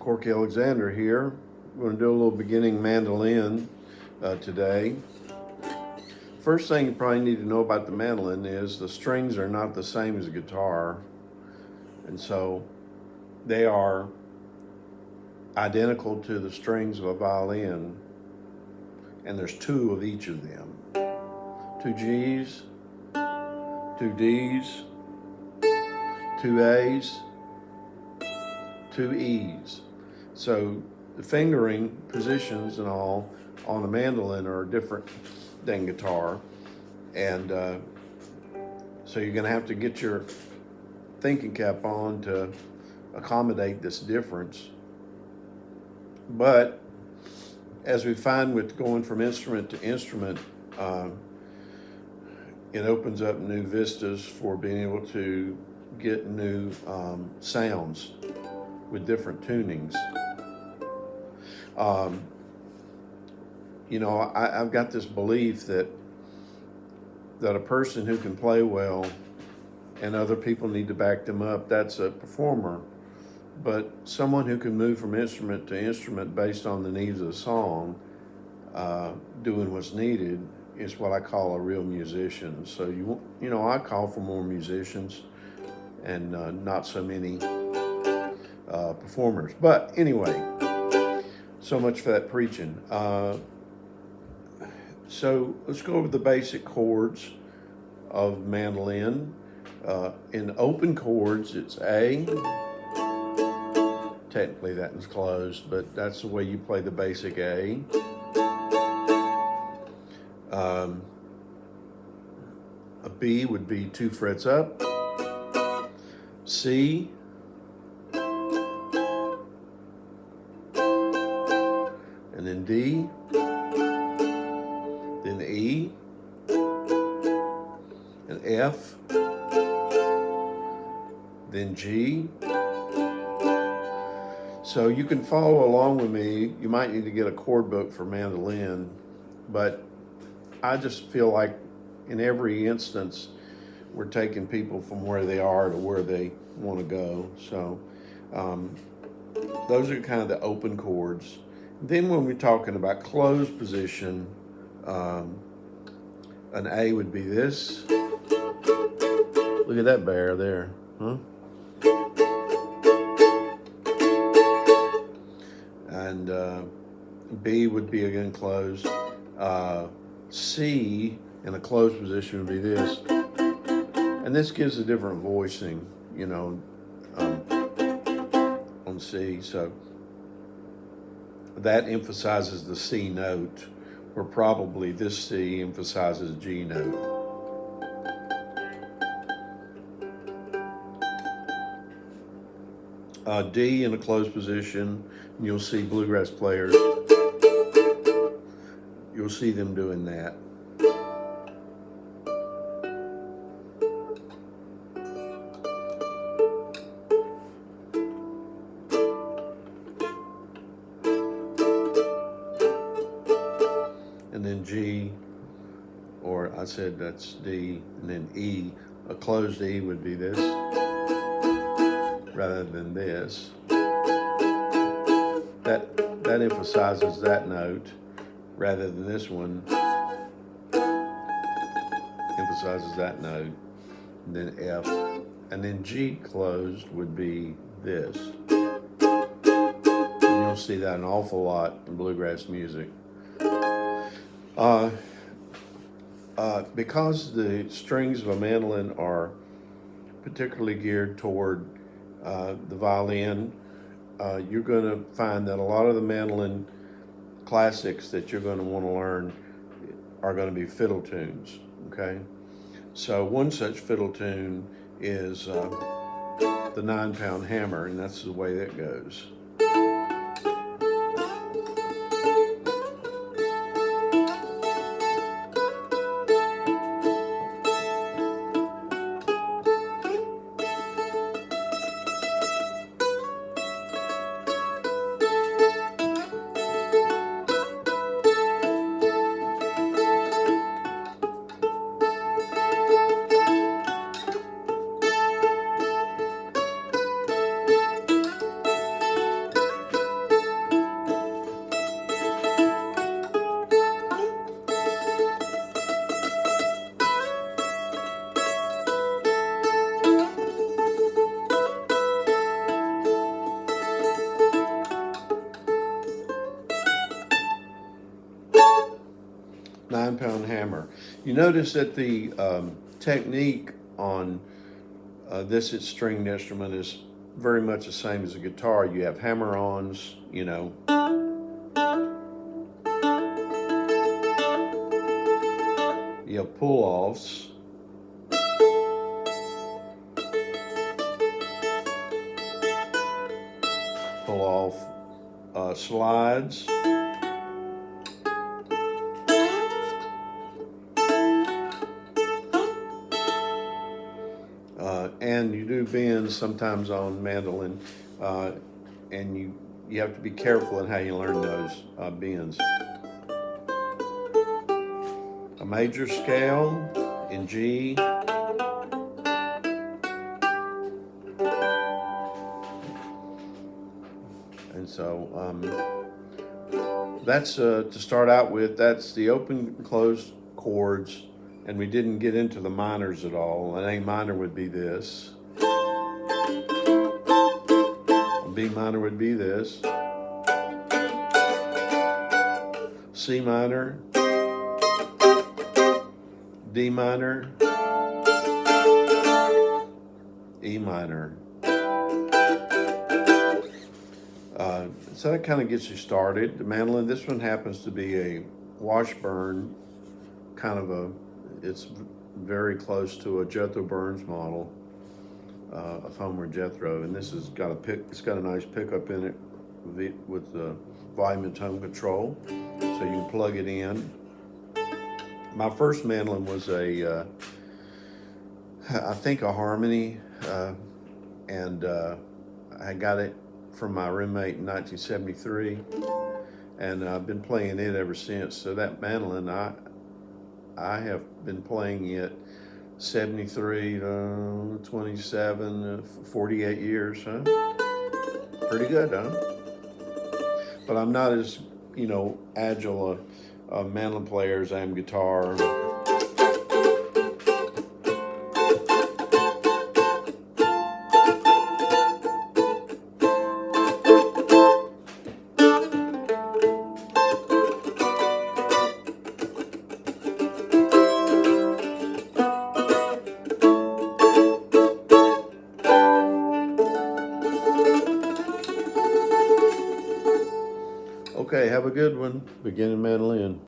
Corky Alexander here. We're going to do a little beginning mandolin today. First thing you probably need to know about the mandolin is the strings are not the same as a guitar, and so they are identical to the strings of a violin, and there's two of each of them. Two G's, two D's, two A's, two E's. So the fingering positions and all on a mandolin are different than guitar, and so you're going to have to get your thinking cap on to accommodate this difference. But as we find with going from instrument to instrument, it opens up new vistas for being able to get new sounds with different tunings. I've got this belief that a person who can play well and other people need to back them up, that's a performer. But someone who can move from instrument to instrument based on the needs of the song, doing what's needed, is what I call a real musician. So I call for more musicians and not so many performers. But anyway, so much for that preaching. So let's go over the basic chords of mandolin. In open chords, it's A. Technically that one's closed, but that's the way you play the basic A. A B would be 2 frets up. C. And then D. Then E. And F. Then G. So you can follow along with me. You might need to get a chord book for mandolin, but I just feel like in every instance, we're taking people from where they are to where they want to go. So those are kind of the open chords. Then when we're talking about closed position, an A would be this. Look at that bear there, huh? And B would be again closed. C in a closed position would be this. And this gives a different voicing, on C. So that emphasizes the C note, where probably this C emphasizes G note. D in a closed position, and you'll see bluegrass players, you'll see them doing that. And then G, or I said that's D, and then E, a closed E would be this, rather than this. That emphasizes that note, rather than this one emphasizes that note. And then F, and then G closed would be this. And you'll see that an awful lot in bluegrass music. Because the strings of a mandolin are particularly geared toward the violin, you're going to find that a lot of the mandolin classics that you're going to want to learn are going to be fiddle tunes, okay? So one such fiddle tune is the 9-pound hammer, and that's the way that goes. 9-pound hammer. You notice that the technique on this stringed instrument is very much the same as a guitar. You have hammer-ons, you know. You have pull-offs. Pull-off slides. And you do bends sometimes on mandolin, and you have to be careful in how you learn those bends. A major scale in G. And so that's to start out with. That's the open and closed chords, and we didn't get into the minors at all. An A minor would be this. A B minor would be this. C minor. D minor. E minor. So that kind of gets you started. The mandolin, this one happens to be a Washburn, kind of it's very close to a Jethro Burns model of Homer Jethro, and this has got it's got a nice pickup in it with the volume and tone control, so you can plug it in. My first mandolin was I think a Harmony, and I got it from my roommate in 1973, and I've been playing it ever since. So that mandolin, I have been playing it 73 to 27, 48 years, huh? Pretty good, huh? But I'm not as, agile a mandolin player as I am guitar. Okay, have a good one. Beginning mandolin.